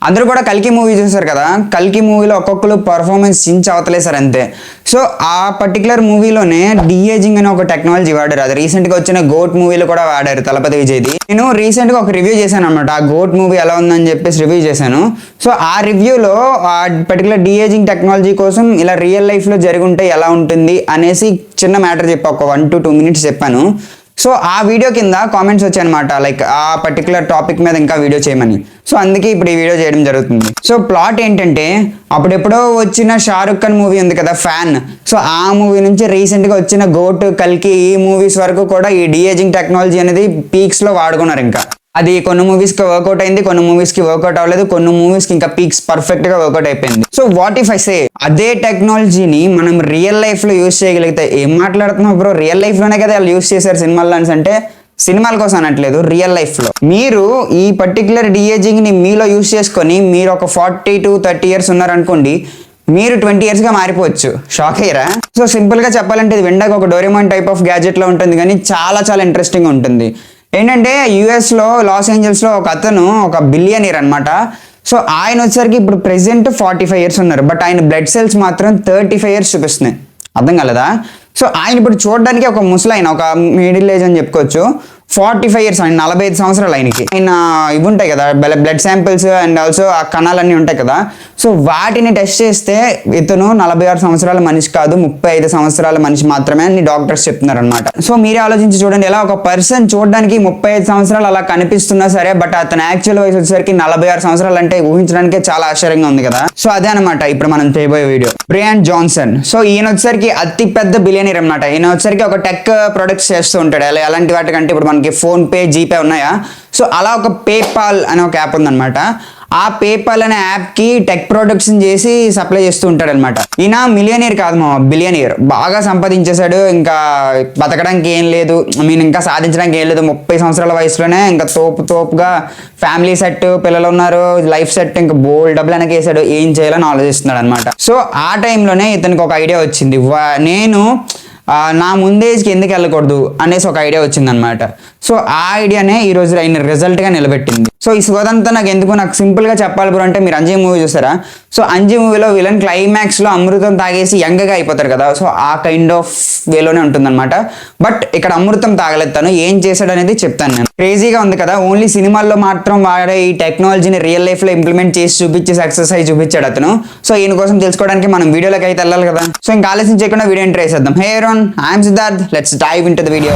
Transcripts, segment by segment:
అందరూ కూడా కల్కి మూవీ చూసారు కదా. కల్కి మూవీలో ఒక్కొక్కరు పర్ఫార్మెన్స్ చించి అవతలేసారు అంతే. సో ఆ పర్టికులర్ మూవీలోనే డిఏజింగ్ అనే ఒక టెక్నాలజీ వాడారు. అది రీసెంట్గా వచ్చిన గోట్ మూవీలో కూడా వాడారు, తలపతి విజయ్ది. నేను రీసెంట్గా ఒక రివ్యూ చేశాను అనమాట, ఆ గోట్ మూవీ ఎలా ఉందని చెప్పేసి రివ్యూ చేశాను. సో ఆ రివ్యూలో ఆ పర్టికులర్ డిఏజింగ్ టెక్నాలజీ కోసం ఇలా రియల్ లైఫ్లో జరిగి ఉంటే ఎలా ఉంటుంది అనేసి చిన్న మ్యాటర్ చెప్పా, ఒక 1 to 2 minutes చెప్పాను. సో ఆ వీడియో కింద కామెంట్స్ వచ్చాయన్నమాట, లైక్ ఆ పర్టికులర్ టాపిక్ మీద ఇంకా వీడియో చేయమని. సో అందుకే ఇప్పుడు ఈ వీడియో చేయడం జరుగుతుంది. సో ప్లాట్ ఏంటంటే, అప్పుడెప్పుడో వచ్చిన షారుఖ్ ఖాన్ మూవీ ఉంది కదా ఫ్యాన్, సో ఆ మూవీ నుంచి రీసెంట్గా వచ్చిన గోట్, కల్కి, ఈ మూవీస్ వరకు కూడా ఈ డిఏజింగ్ టెక్నాలజీ అనేది పీక్స్లో వాడుకున్నారు. ఇంకా అది కొన్ని మూవీస్కి వర్కౌట్ అయింది, కొన్ని మూవీస్కి వర్కౌట్ అవ్వలేదు, కొన్ని మూవీస్కి ఇంకా పీక్స్ పర్ఫెక్ట్గా వర్కౌట్ అయిపోయింది. So what if I say అదే టెక్నాలజీని మనం రియల్ లైఫ్లో యూజ్ చేయగలిగితే, ఏం మాట్లాడుతున్నావు బ్రో, రియల్ లైఫ్లోనే కదా వాళ్ళు యూజ్ చేశారు సినిమాల్లో అంటే సినిమాల కోసం అనట్లేదు, రియల్ లైఫ్లో మీరు ఈ పర్టికులర్ డిఏజింగ్ని మీలో యూజ్ చేసుకొని మీరు ఒక 40 to 30 years ఉన్నారనుకోండి, మీరు 20 yearsగా మారిపోవచ్చు. షాక్ అయ్యారా? సో సింపుల్గా చెప్పాలంటే ఇది విండాక ఒక డోరేమాన్ టైప్ ఆఫ్ గ్యాజెట్లో ఉంటుంది, కానీ చాలా చాలా ఇంట్రెస్టింగ్గా ఉంటుంది. ఏంటంటే యుఎస్లో లాస్ ఏంజల్స్లో ఒక అతను ఒక బిలియనీర్ అనమాట. సో ఆయన వచ్చేసరికి ఇప్పుడు ప్రెసెంట్ 45 years ఉన్నారు, బట్ ఆయన బ్లడ్ సెల్స్ మాత్రం 35 years చూపిస్తున్నాయి. అర్థం కలదా? సో ఆయన ఇప్పుడు చూడడానికి ఒక ముసలైన, ఒక మిడిల్ ఏజ్ అని చెప్పుకోవచ్చు. 45 years, ఆయన 45 సంవత్సరాలు ఆయనకి. ఆయన ఇవి ఉంటాయి కదా బ్లడ్ శాంపిల్స్ అండ్ ఆల్సో ఆ కణాలన్నీ ఉంటాయి కదా, సో వాటిని టెస్ట్ చేస్తే ఇతను 46 సంవత్సరాల మనిషి కాదు, 35 సంవత్సరాల మనిషి మాత్రమే అని డాక్టర్స్ చెప్తున్నారు అనమాట. సో మీరే ఆలోచించి చూడండి, ఎలా ఒక పర్సన్ చూడడానికి 35 సంవత్సరాలు అలా కనిపిస్తున్నా సరే, బట్ అతను యాక్చువల్ వయసు వచ్చేసరికి 46 సంవత్సరాలు అంటే ఊహించడానికే చాలా ఆశ్చర్యంగా ఉంది కదా. సో అదే అనమాట ఇప్పుడు మనం చేయబోయే వీడియో. బ్రియాన్ జాన్సన్, సో ఈయన వచ్చేసరికి అతి పెద్ద బిలియనీర్ అనమాట. ఈయన వచ్చేసరికి ఒక టెక్ ప్రొడక్ట్స్ చేస్తూ ఉంటాడు. ఎలాంటి వాటికంటే ఇప్పుడు మనకి ఫోన్ పే, జీపే ఉన్నాయా, సో అలా ఒక పేపాల్ అనే ఒక యాప్ ఉందన్నమాట. ఆ పేపాల్ అనే యాప్కి టెక్ ప్రొడక్ట్స్ చేసి సప్లై చేస్తూ ఉంటాడు అనమాట. ఈయన మిలియనీర్ కాదు మా బిలియనీర్, బాగా సంపాదించేశాడు. ఇంకా బతకడానికి ఏం లేదు, ఇంకా సాధించడానికి ఏం లేదు. 30 సంవత్సరాల వయసులోనే ఇంకా తోపుగా ఫ్యామిలీ సెట్, పిల్లలు ఉన్నారు, లైఫ్ సెట్, ఇంకా బోల్డ్ డబ్బులు వెనకేసాడు. ఏం చేయాలని ఆలోచిస్తున్నాడు అనమాట. సో ఆ టైంలోనే ఇతనికి ఒక ఐడియా వచ్చింది, నేను నా ముందేజ్కి ఎందుకు వెళ్ళకూడదు అనేసి ఒక ఐడియా వచ్చిందనమాట. సో ఆ ఐడియానే ఈరోజు ఆయన రిజల్ట్గా నిలబెట్టింది. సో ఈ సోదంతా నాకు సింపుల్గా చెప్పాలి బ్రో అంటే, మీరు అంజీ మూవీ చూసారా? సో అంజీ మూవీలో విలన్ క్లైమాక్స్లో అమృతం తాగేసి యంగ్గా అయిపోతారు కదా, సో ఆ కైండ్ ఆఫ్ వేలోనే ఉంటుందన్నమాట. బట్ ఇక్కడ అమృతం తాగలేదు, తను ఏం చేశాడు అనేది చెప్తాను నేను. క్రేజీగా ఉంది కదా, ఓన్లీ సినిమాల్లో మాత్రం వాడే ఈ టెక్నాలజీని రియల్ లైఫ్లో ఇంప్లిమెంట్ చేసి చూపించి సక్సెస్ అయ్యి చూపించాడు అతను. సో ఈయన కోసం తెలుసుకోవడానికి మనం వీడియోలోకి అయితే వెళ్ళాలి కదా. సో ఇంకా ఆలోచన చేయకుండా వీడియో ఎంటర్ చేసేద్దాం. Hey everyone, I'm Siddharth, let's dive into the video.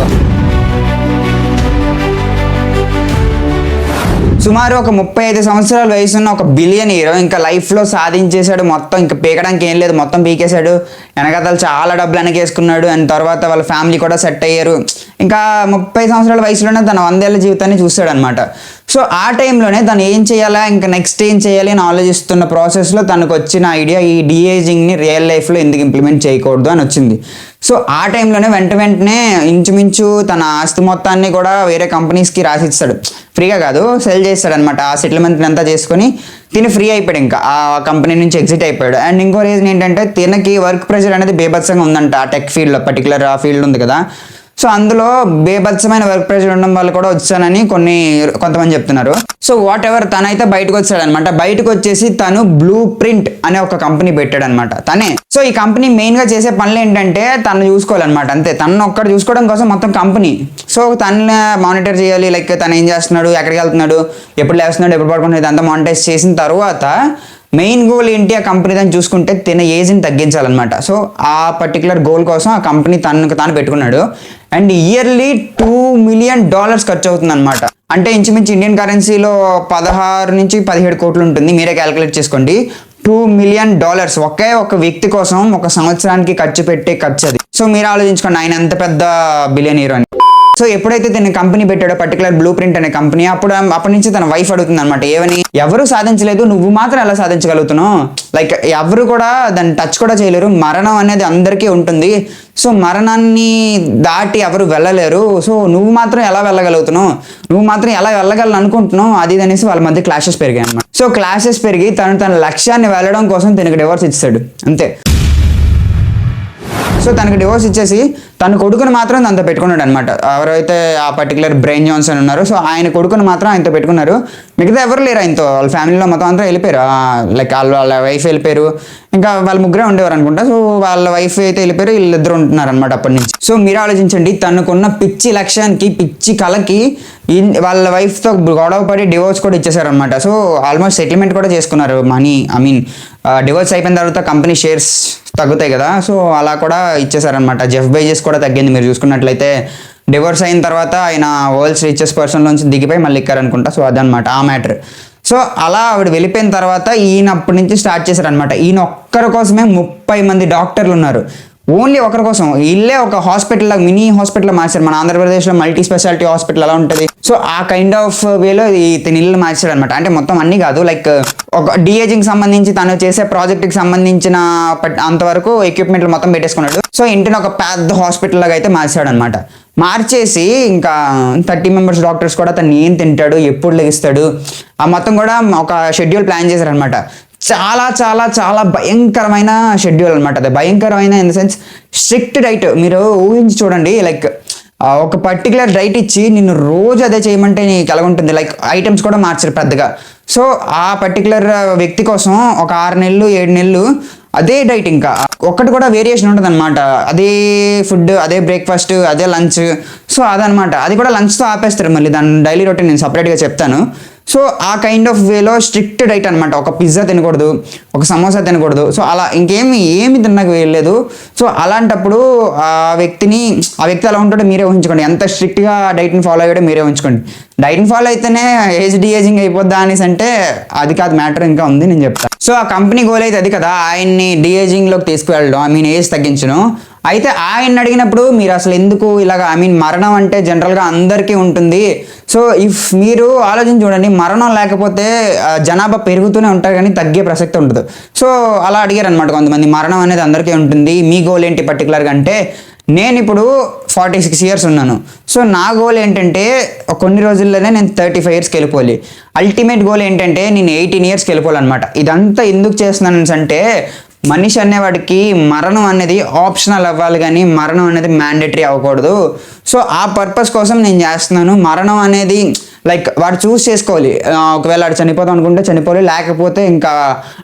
సుమారు ఒక 35 సంవత్సరాల వయసున్న ఒక బిలియనీర్ ఇంకా లైఫ్లో సాధించేశాడు మొత్తం. ఇంకా పీకడానికి ఏం లేదు, మొత్తం పీకేశాడు. వెనకాతలు చాలా డబ్బులు వెనకేసుకున్నాడు. అండ్ తర్వాత వాళ్ళ ఫ్యామిలీ కూడా సెట్ అయ్యారు. ఇంకా 30 సంవత్సరాల వయసులోనే తన 100 ఏళ్ల జీవితాన్ని చూస్తాడు అనమాట. సో ఆ టైంలోనే తను ఏం చేయాలా, ఇంకా నెక్స్ట్ ఏం చేయాలి అని ఆలోచిస్తున్న ప్రాసెస్లో తనకు వచ్చిన ఐడియా, ఈ డిఏజింగ్ని రియల్ లైఫ్లో ఎందుకు ఇంప్లిమెంట్ చేయకూడదు అని వచ్చింది. సో ఆ టైంలోనే వెంటనే ఇంచుమించు తన ఆస్తి మొత్తాన్ని కూడా వేరే కంపెనీస్కి రాసిస్తాడు. ఫ్రీగా కాదు, సెల్ చేస్తాడు అనమాట. ఆ సెటిల్మెంట్ అంతా చేసుకొని తిని ఫ్రీ అయిపోయాడు, ఇంకా ఆ కంపెనీ నుంచి ఎగ్జిట్ అయిపోయాడు. అండ్ ఇంకో రీజన్ ఏంటంటే, తినకి వర్క్ ప్రెషర్ అనేది బేభత్సంగా ఉందంట ఆ టెక్ ఫీల్డ్లో, పర్టికులర్ ఆ ఫీల్డ్ ఉంది కదా. సో అందులో బేభత్సమైన వర్క్ ప్రెషర్ ఉండడం వల్ల కూడా వచ్చానని కొంతమంది చెప్తున్నారు. సో వాట్ ఎవర్, తనైతే బయటకు వచ్చాడు అనమాట. బయటకు వచ్చేసి తను బ్లూ ప్రింట్ అనే ఒక కంపెనీ పెట్టాడు అనమాట తనే. సో ఈ కంపెనీ మెయిన్గా చేసే పనులు ఏంటంటే, తను చూసుకోవాలన్నమాట అంతే. తను ఒక్కడ చూసుకోవడం కోసం మొత్తం కంపెనీ. సో తను మానిటర్ చేయాలి, లైక్ తను ఏం చేస్తున్నాడు, ఎక్కడికి వెళ్తున్నాడు, ఎప్పుడు లేస్తున్నాడు, ఎప్పుడు పడుకుంటున్నాడు, ఇదంతా మానిటైజ్ చేసిన తర్వాత మెయిన్ గోల్ ఏంటి ఆ కంపెనీ దాన్ని చూసుకుంటే తిన ఏజ్ని తగ్గించాలన్నమాట. సో ఆ పర్టికులర్ గోల్ కోసం ఆ కంపెనీ తాను పెట్టుకున్నాడు. అండ్ ఇయర్లీ $2 million ఖర్చు అవుతుంది అనమాట. అంటే ఇంచుమించు ఇండియన్ కరెన్సీలో 16 నుంచి 17 కోట్లు ఉంటుంది. మీరే క్యాలిక్యులేట్ చేసుకోండి. $2 million ఒకే ఒక వ్యక్తి కోసం ఒక సంవత్సరానికి ఖర్చు పెట్టే ఖర్చు అది. సో మీరు ఆలోచించుకోండి ఆయన ఎంత పెద్ద బిలియనీర్ అని. సో ఎప్పుడైతే తన కంపెనీ పెట్టాడో, పర్టికులర్ బ్లూ ప్రింట్ అనే కంపెనీ, అప్పటి నుంచి తన వైఫ్ అడుగుతుంది అనమాట, ఏమని, ఎవరు సాధించలేదు, నువ్వు మాత్రం ఎలా సాధించగలుగుతున్నావు, లైక్ ఎవరు కూడా దాన్ని టచ్ కూడా చేయలేరు, మరణం అనేది అందరికీ ఉంటుంది, సో మరణాన్ని దాటి ఎవరు వెళ్ళలేరు, సో నువ్వు మాత్రం ఎలా వెళ్ళగలుగుతున్నావు, నువ్వు మాత్రం ఎలా వెళ్ళగలను అనుకుంటున్నావు, అది అనేసి వాళ్ళ మధ్య క్లాషెస్ పెరిగాయి అనమాట. సో క్లాషెస్ పెరిగి తన లక్ష్యాన్ని వెళ్ళడం కోసం తనకి డివోర్స్ ఇచ్చాడు అంతే. సో తనకి డివోర్స్ ఇచ్చేసి తన కొడుకుని మాత్రం తనతో పెట్టుకున్నాడు అనమాట. ఎవరైతే ఆ పర్టికులర్ బ్రెయిన్ జాన్సన్ ఉన్నారో సో ఆయన కొడుకుని మాత్రం ఆయనతో పెట్టుకున్నారు. మిగతా ఎవరు లేరు ఆయనతో, వాళ్ళ ఫ్యామిలీలో మొత్తం అంతా వెళ్ళిపోయారు. లైక్ వాళ్ళ వైఫ్ వెళ్ళిపోయారు, ఇంకా వాళ్ళ ముగ్గురే ఉండేవారు అనుకుంటా. సో వాళ్ళ వైఫ్ అయితే వెళ్ళిపోయారు, వీళ్ళిద్దరు ఉంటున్నారు అనమాట అప్పటి నుంచి. సో మీరు ఆలోచించండి, తనకున్న పిచ్చి లక్ష్యానికి పిచ్చి కళకి వాళ్ళ వైఫ్తో గొడవ పడి డివోర్స్ కూడా ఇచ్చేసారనమాట. సో ఆల్మోస్ట్ సెటిల్మెంట్ కూడా చేసుకున్నారు. మనీ డివోర్స్ అయిపోయిన తర్వాత కంపెనీ షేర్స్ తగ్గుతాయి కదా, సో అలా కూడా ఇచ్చేసారనమాట. జెఫ్ బెజోస్ కూడా తగ్గింది మీరు చూసుకున్నట్లయితే. డివోర్స్ అయిన తర్వాత ఆయన వరల్డ్స్ రిచెస్ట్ పర్సన్ నుంచి దిగిపోయి మళ్ళీ ఎక్కారనుకుంటా. సో అదనమాట ఆ మ్యాటర్. సో అలా ఆవిడ వెళ్ళిపోయిన తర్వాత ఈయన అప్పటి నుంచి స్టార్ట్ చేశారనమాట. ఈయన ఒక్కరి కోసమే 30 మంది డాక్టర్లు ఉన్నారు, ఓన్లీ ఒకరి కోసం. ఇల్లే ఒక హాస్పిటల్, మినీ హాస్పిటల్ మార్చారు. మన ఆంధ్రప్రదేశ్లో మల్టీ స్పెషాలిటీ హాస్పిటల్ ఎలా ఉంటుంది, సో ఆ కైండ్ ఆఫ్ వేలో ఇతని ఇల్లు మార్చాడు అనమాట. అంటే మొత్తం అన్ని కాదు, లైక్ ఒక డిఏజింగ్ సంబంధించి తను చేసే ప్రాజెక్ట్కి సంబంధించిన అంతవరకు ఎక్విప్మెంట్లు మొత్తం పెట్టేసుకున్నాడు. సో ఇంటిని ఒక పెద్ద హాస్పిటల్ లాగా అయితే మార్చాడు అనమాట. మార్చేసి ఇంకా 30 మెంబర్స్ డాక్టర్స్ కూడా తను ఏం తింటాడు, ఎప్పుడు లెగిస్తాడు, ఆ మొత్తం కూడా ఒక షెడ్యూల్ ప్లాన్ చేశారనమాట. చాలా చాలా చాలా భయంకరమైన షెడ్యూల్ అనమాట. అది భయంకరమైన in the sense strict diet. మీరు ఊహించి చూడండి, లైక్ ఒక పర్టికులర్ డైట్ ఇచ్చి నిన్ను రోజు అదే చేయమంటే నీకు ఎలా ఉంటుంది. లైక్ ఐటమ్స్ కూడా మార్చరు పెద్దగా. సో ఆ పర్టికులర్ వ్యక్తి కోసం ఒక 6 నెలలు 7 నెలలు అదే డైట్, ఇంకా ఒక్కటి కూడా వేరియేషన్ ఉంటుంది అనమాట. అదే ఫుడ్, అదే బ్రేక్ఫాస్ట్, అదే లంచ్. సో అదనమాట. అది కూడా లంచ్తో ఆపేస్తారు. మళ్ళీ దాని డైలీ రొటీన్ నేను సపరేట్గా చెప్తాను. సో ఆ కైండ్ ఆఫ్ వేలో స్ట్రిక్ట్ డైట్ అనమాట. ఒక పిజ్జా తినకూడదు, ఒక సమోసా తినకూడదు, సో అలా ఏమి తినకు వెళ్ళలేదు. సో అలాంటప్పుడు ఆ వ్యక్తి అలా ఉంటాడో మీరే ఊహించుకోండి. ఎంత స్ట్రిక్ట్గా డైట్ని ఫాలో అయ్యాడో మీరే ఊహించుకోండి. డైట్ని ఫాలో అయితేనే ఏజింగ్ అయిపోద్దా అనేసి అంటే అది కాదు, మ్యాటర్ ఇంకా ఉంది, నేను చెప్తాను. సో ఆ కంపెనీ గోల్ అయితే అది కదా, ఆయన్ని డిఏజింగ్లోకి తీసుకువెళ్ళడం, ఏజ్ తగ్గించడం. అయితే ఆయన అడిగినప్పుడు మీరు అసలు ఎందుకు ఇలాగ మరణం అంటే జనరల్గా అందరికీ ఉంటుంది. సో ఇఫ్ మీరు ఆలోచించి చూడండి, మరణం లేకపోతే జనాభా పెరుగుతూనే ఉంటారు కానీ తగ్గే ప్రసక్తి ఉంటుంది. సో అలా అడిగారు అనమాట కొంతమంది, మరణం అనేది అందరికీ ఉంటుంది, మీ గోల్ ఏంటి పర్టికులర్గా అంటే. నేను ఇప్పుడు 46 ఇయర్స్ ఉన్నాను. సో నా గోల్ ఏంటంటే కొన్ని రోజుల్లోనే నేను 35 ఇయర్స్కి వెళ్ళిపోవాలి. అల్టిమేట్ గోల్ ఏంటంటే నేను 18 ఇయర్స్కి వెళ్ళిపోవాలన్నమాట. ఇదంతా ఎందుకు చేస్తున్నాను అంటే మనిషి అనేవాడికి మరణం అనేది ఆప్షనల్ అవ్వాలి కానీ మరణం అనేది మ్యాండేటరీ అవ్వకూడదు. సో ఆ పర్పస్ కోసం నేను చేస్తున్నాను. మరణం అనేది లైక్ వాడు చూస్ చేసుకోవాలి. ఒకవేళ వాడు చనిపోతాం అనుకుంటే చనిపోవాలి, లేకపోతే ఇంకా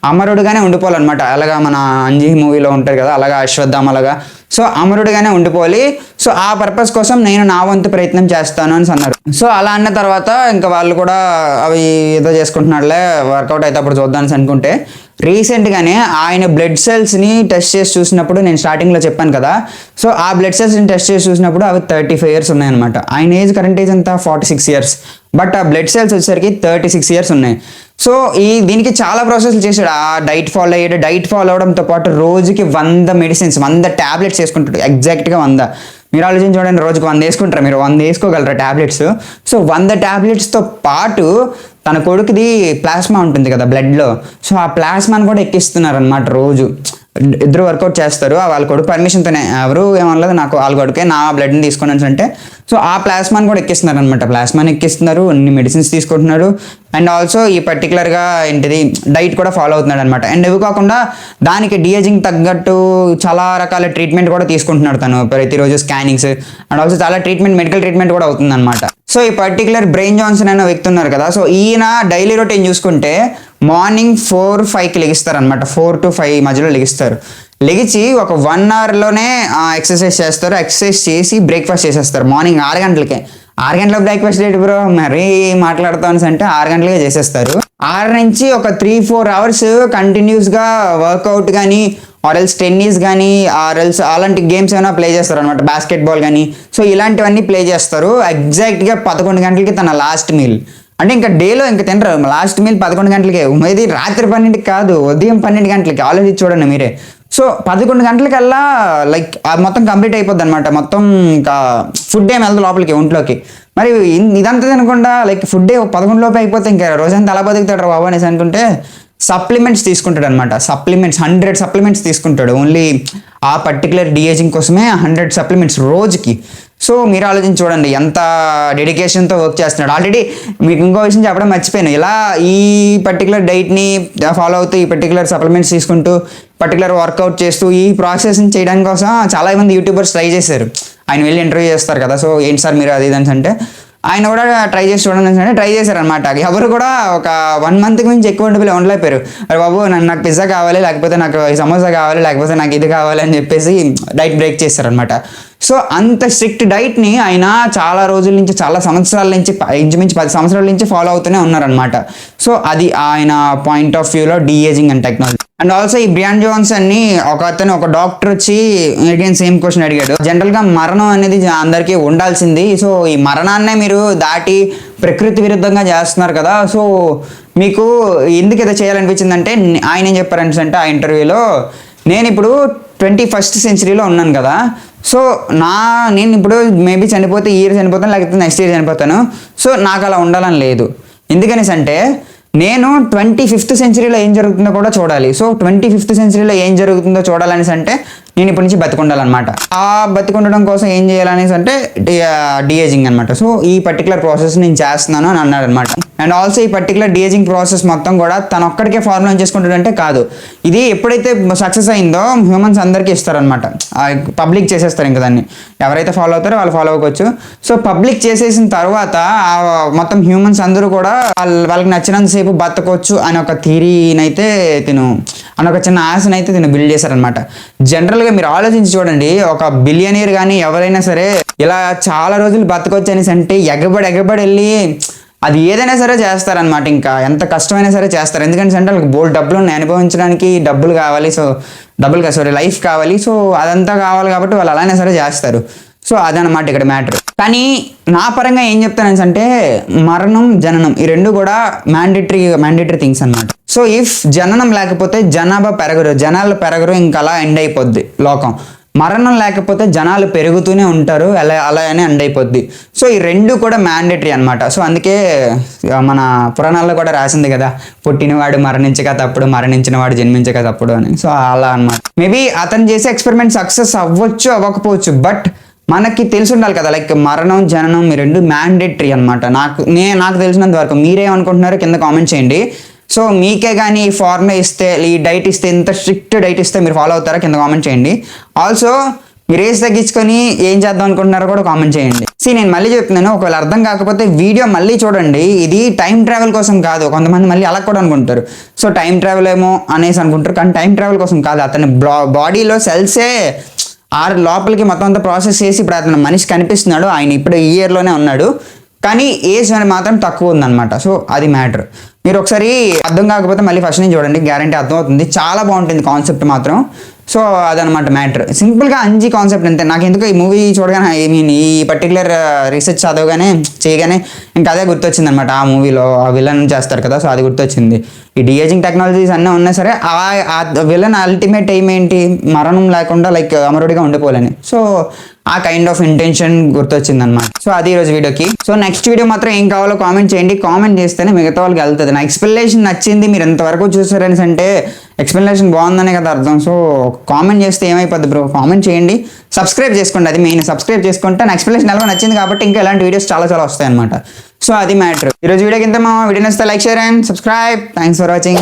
అమరుడుగానే ఉండిపోవాలన్నమాట. అలాగా మన అంజీ మూవీలో ఉంటారు కదా, అలాగా అశ్వత్థామలాగా. సో అమరుడుగానే ఉండిపోవాలి. సో ఆ పర్పస్ కోసం నేను నా వంతు ప్రయత్నం చేస్తాను అని అన్నారు. సో అలా అన్న తర్వాత ఇంకా వాళ్ళు కూడా అవి ఏదో చేసుకుంటున్నాడులే, వర్కౌట్ అయితే అప్పుడు చూద్దామని అనుకుంటే రీసెంట్గానే ఆయన బ్లడ్ సెల్స్ని టెస్ట్ చేసి చూసినప్పుడు, నేను స్టార్టింగ్లో చెప్పాను కదా, సో ఆ బ్లడ్ సెల్స్ని టెస్ట్ చేసి చూసినప్పుడు అవి 35 ఇయర్స్ ఉన్నాయన్నమాట. ఆయన కరెంట్ ఏజ్ అంతా 46 ఇయర్స్, బట్ ఆ బ్లడ్ సెల్స్ వచ్చేసరికి 36 ఇయర్స్ ఉన్నాయి. సో దీనికి చాలా ప్రాసెస్లు చేశాడు. ఆ డైట్ ఫాలో అయ్యాడు. డైట్ ఫాలో అవడంతో పాటు రోజుకి 100 మెడిసిన్స్, 100 ట్యాబ్లెట్స్ వేసుకుంటాడు. ఎగ్జాక్ట్గా 100. మీరు ఆలోచించి చూడండి, రోజుకి 100 వేసుకుంటారు. మీరు 100 వేసుకోగలరా ట్యాబ్లెట్స్? సో 100 ట్యాబ్లెట్స్తో పాటు తన కొడుకుది ప్లాస్మా ఉంటుంది కదా బ్లడ్లో, సో ఆ ప్లాస్మాని కూడా ఎక్కిస్తున్నారు అనమాట రోజు. ఇద్దరు వర్కౌట్ చేస్తారు. వాళ్ళ కొడుకు పర్మిషన్తోనే, ఎవరు ఏమనలేదు, నాకు వాళ్ళ కొడుకే నా బ్లడ్ని తీసుకున్నాను అంటే. సో ఆ ప్లాస్మాని కూడా ఎక్కిస్తున్నారు అనమాట. ప్లాస్మాని ఎక్కిస్తున్నారు, అన్ని మెడిసిన్స్ తీసుకుంటున్నాడు, అండ్ ఆల్సో ఈ పర్టికులర్గా డైట్ కూడా ఫాలో అవుతున్నాడు అనమాట. అండ్ ఇవి కాకుండా దానికి డిఏజింగ్ తగ్గట్టు చాలా రకాల ట్రీట్మెంట్ కూడా తీసుకుంటున్నాడు తను. ప్రతిరోజు స్కానింగ్స్ అండ్ ఆల్సో చాలా మెడికల్ ట్రీట్మెంట్ కూడా అవుతుంది అనమాట. సో ఈ పర్టికులర్ బ్రెయిన్ జాన్సన్ అనే వ్యక్తి ఉన్నారు కదా, సో ఈయన డైలీ రొటీన్ చూసుకుంటే మార్నింగ్ 4-5కి లెగిస్తారు అనమాట. 4 to 5 మధ్యలో లెగిస్తారు. లెగిచి ఒక 1 అవర్లోనే ఎక్సర్సైజ్ చేస్తారు. ఎక్సర్సైజ్ చేసి బ్రేక్ఫాస్ట్ చేసేస్తారు మార్నింగ్ 6 గంటలకే. 6 గంటల బ్రేక్ఫాస్ట్ ఏంటి బ్రో మరీ మాట్లాడుతాను అంటే 6 గంటలకే చేసేస్తారు. 6 నుంచి ఒక 3-4 అవర్స్ కంటిన్యూస్గా వర్కౌట్ కానీ ఆర్ఎల్స్ టెన్నిస్ కానీ ఆర్ఎల్స్ అలాంటి గేమ్స్ ఏమైనా ప్లే చేస్తారు అనమాట. బాస్కెట్బాల్ కానీ, సో ఇలాంటివన్నీ ప్లే చేస్తారు. ఎగ్జాక్ట్గా 11 గంటలకి తన లాస్ట్ మీల్. అంటే ఇంకా డేలో ఇంకా తినరు. లాస్ట్ మీల్ 11 గంటలకే. ఇది రాత్రి 12కి కాదు, ఉదయం 12 గంటలకి. ఆలోచించి చూడండి మీరే. సో 11 గంటలకల్లా లైక్ మొత్తం కంప్లీట్ అయిపోద్ది అనమాట. మొత్తం ఇంకా ఫుడ్ ఏం వెళ్తుంది లోపలికి ఒంట్లోకి. మరి ఇదంతా తినకుండా లైక్ ఫుడ్ 11 లోపే అయిపోతే ఇంకా రోజంతా అలా బతుకుతాడు బాబు అనేసి అనుకుంటే సప్లిమెంట్స్ తీసుకుంటాడు అనమాట. 100 సప్లిమెంట్స్ తీసుకుంటాడు. ఓన్లీ ఆ పర్టికులర్ డిఏజింగ్ కోసమే 100 సప్లిమెంట్స్ రోజుకి. సో మీరు ఆలోచించి చూడండి ఎంత డెడికేషన్తో వర్క్ చేస్తున్నాడు. ఆల్రెడీ మీకు ఇంకో విషయం చెప్పడం మర్చిపోయాను. ఇలా ఈ పర్టికులర్ డైట్ని ఫాలో అవుతూ ఈ పర్టికులర్ సప్లిమెంట్స్ తీసుకుంటూ పర్టికులర్ వర్కౌట్ చేస్తూ ఈ ప్రాసెస్ని చేయడానికి కోసం చాలా మంది యూట్యూబర్స్ ట్రై చేశారు. ఆయన వెళ్ళి ఇంటర్వ్యూ చేస్తారు కదా, సో ఏంటి సార్ మీరు అది ఇది అంటే ఆయన కూడా ట్రై చేసి చూడండి అంటే ట్రై చేశారనమాట. ఎవరు కూడా ఒక 1 monthకి మించి ఎక్కువ ఉండలేకపోయారు. అరే బాబు నాకు పిజ్జా కావాలి, లేకపోతే నాకు సమోసా కావాలి, లేకపోతే నాకు ఇది కావాలి అని చెప్పేసి డైట్ బ్రేక్ చేశారనమాట. సో అంత స్ట్రిక్ట్ డైట్ని ఆయన చాలా రోజుల నుంచి, చాలా సంవత్సరాల నుంచి, ఇంచుమించి 10 సంవత్సరాల నుంచి ఫాలో అవుతూనే ఉన్నారనమాట. సో అది ఆయన పాయింట్ ఆఫ్ వ్యూలో డీఏజింగ్ అండ్ టెక్నాలజీ. అండ్ ఆల్సో ఈ బ్రియాన్ జాన్సన్ని ఒక డాక్టర్ వచ్చి అగైన్ సేమ్ క్వశ్చన్ అడిగాడు. జనరల్గా మరణం అనేది అందరికీ ఉండాల్సింది, సో ఈ మరణాన్నే మీరు దాటి ప్రకృతి విరుద్ధంగా చేస్తున్నారు కదా, సో మీకు ఎందుకు ఇది చేయాలనిపించిందంటే ఆయన ఏం చెప్పారంటే ఆ ఇంటర్వ్యూలో, నేను ఇప్పుడు 21st centuryలో ఉన్నాను కదా, సో నేను ఇప్పుడు మేబీ చనిపోతే ఈ ఇయర్ చనిపోతాను, లేకపోతే నెక్స్ట్ ఇయర్ చనిపోతాను, సో నాకు అలా ఉండాలని లేదు. ఎందుకనేసి అంటే నేను 25th centuryలో ఏం జరుగుతుందో కూడా చూడాలి. సో 25th centuryలో ఏం జరుగుతుందో చూడాలనేసి అంటే నేను ఇప్పటి నుంచి బతికుండాలన్నమాట. ఆ బతికుండడం కోసం ఏం చేయాలనేసి అంటే డీఏజింగ్ అనమాట. సో ఈ పర్టికులర్ ప్రాసెస్ నేను చేస్తున్నాను అని అన్నాడు అనమాట. అండ్ ఆల్సో ఈ పర్టికులర్ డీఏజింగ్ ప్రాసెస్ మొత్తం కూడా తను ఒక్కడికే ఫార్ములా చేసుకుంటాడంటే కాదు, ఇది ఎప్పుడైతే సక్సెస్ అయిందో హ్యూమన్స్ అందరికీ ఇస్తారనమాట. పబ్లిక్ చేసేస్తారు ఇంకా దాన్ని, ఎవరైతే ఫాలో అవుతారో వాళ్ళు ఫాలో అవ్వవచ్చు. సో పబ్లిక్ చేసేసిన తర్వాత మొత్తం హ్యూమన్స్ అందరూ కూడా వాళ్ళకి నచ్చినంతసేపు బతకొచ్చు అని ఒక థియరీనైతే అని ఒక చిన్న ఆశనైతే బిల్డ్ చేశారనమాట. జనరల్గా మీరు ఆలోచించి చూడండి, ఒక బిలియనీర్ కానీ ఎవరైనా సరే ఇలా చాలా రోజులు బతకొచ్చు అనేసి అంటే ఎగబడి వెళ్ళి అది ఏదైనా సరే చేస్తారనమాట. ఇంకా ఎంత కష్టమైనా సరే చేస్తారు. ఎందుకంటే అంటే వాళ్ళకి బోల్డ్ డబ్బులు ఉన్నాయి, అనుభవించడానికి డబ్బులు కావాలి, సో లైఫ్ కావాలి, సో అదంతా కావాలి కాబట్టి వాళ్ళు అలానే సరే చేస్తారు. సో అదనమాట ఇక్కడ మ్యాటర్. కానీ నా పరంగా ఏం చెప్తాను అంటే మరణం, జననం ఈ రెండు కూడా మ్యాండేటరీ థింగ్స్ అనమాట. సో ఇఫ్ జననం లేకపోతే జనాలు పెరగరు, ఇంకా అలా ఎండ్ అయిపోద్ది లోకం. మరణం లేకపోతే జనాలు పెరుగుతూనే ఉంటారు, అలానే ఎండ్ అయిపోద్ది. సో ఈ రెండు కూడా మ్యాండేటరీ అనమాట. సో అందుకే మన పురాణాల్లో కూడా రాసింది కదా, పుట్టినవాడు మరణించక తప్పుడు, మరణించినవాడు జన్మించక తప్పుడు అని. సో అలా అనమాట. మేబీ అతను చేసే ఎక్స్పెరిమెంట్ సక్సెస్ అవ్వచ్చు, అవ్వకపోవచ్చు, బట్ మనకి తెలిసి ఉండాలి కదా, లైక్ మరణం, జననం ఈ రెండు మ్యాండేటరీ అనమాట. నాకు తెలిసినంత వరకు మీరేమనుకుంటున్నారో కింద కామెంట్ చేయండి. సో మీకే కానీ ఈ ఫార్ములా ఇస్తే, ఈ డైట్ ఇస్తే, ఇంత స్ట్రిక్ట్ డైట్ ఇస్తే మీరు ఫాలో అవుతారా కింద కామెంట్ చేయండి. ఆల్సో మీరు ఏజ్ తగ్గించుకొని ఏం చేద్దాం అనుకుంటున్నారో కూడా కామెంట్ చేయండి. నేను మళ్ళీ చెప్తున్నాను, ఒకవేళ అర్థం కాకపోతే వీడియో మళ్ళీ చూడండి. ఇది టైం ట్రావెల్ కోసం కాదు. కొంతమంది మళ్ళీ అలా కూడా అనుకుంటారు, సో టైం ట్రావెల్ ఏమో అనేసి అనుకుంటారు, కానీ టైం ట్రావెల్ కోసం కాదు. అతని బాడీలో సెల్సే లోపలికి మొత్తం అంతా ప్రాసెస్ చేసి ఇప్పుడు అతను మనిషి కనిపిస్తున్నాడు. ఆయన ఇప్పుడు ఈ ఇయర్లోనే ఉన్నాడు, కానీ ఏజ్ అనేది మాత్రం తక్కువ ఉందన్నమాట. సో అది మ్యాటర్. మీరు ఒకసారి అర్థం కాకపోతే మళ్ళీ ఫస్ట్ నుంచి చూడండి, గ్యారంటీ అర్థం అవుతుంది. చాలా బాగుంటుంది కాన్సెప్ట్ మాత్రం. సో అదనమాట మ్యాటర్. సింపుల్గా 5 కాన్సెప్ట్ అంతే. నాకు ఎందుకు ఈ మూవీ చూడగానే ఈ పర్టికులర్ రీసెర్చ్ చేయగానే ఇంకా అదే గుర్తొచ్చింది అనమాట. ఆ మూవీలో ఆ విలన్ చేస్తారు కదా, సో అది గుర్తొచ్చింది. ఈ డీఏజింగ్ టెక్నాలజీస్ అన్నీ ఉన్నా సరే ఆ విలన్ అల్టిమేట్ ఎయిమ్ ఏంటి, మరణం లేకుండా లైక్ అమరుడిగా ఉండిపోవాలని. సో ఆ కైండ్ ఆఫ్ ఇంటెన్షన్ గుర్తొచ్చింది అనమాట. సో అది ఈరోజు వీడియోకి. సో నెక్స్ట్ వీడియో మాత్రం ఏం కావాలో కామెంట్ చేయండి. కామెంట్ చేస్తేనే మిగతా వాళ్ళకి వెళ్తుంది. నా ఎక్స్ప్లెనేషన్ నచ్చింది, మీరు ఎంతవరకు చూసారని అంటే ఎక్స్ప్లెనేషన్ బాగుందనే కదా అర్థం. సో కామెంట్ చేస్తే ఏమైపోద్ది బ్రో, కామెంట్ చేయండి, సబ్స్క్రైబ్ చేసుకోండి. అది మెయిన్, సబ్స్క్రైబ్ చేసుకుంటే నా ఎక్స్ప్లెనేషన్ ఎలా నచ్చింది కాబట్టి ఇంకా ఇలాంటి వీడియోస్ చాలా వస్తాయి అనమాట. సో అది మ్యాటర్. ఈరోజు వీడియో కింద మా వీడియో నచ్చితే like, share and subscribe. Thanks for watching.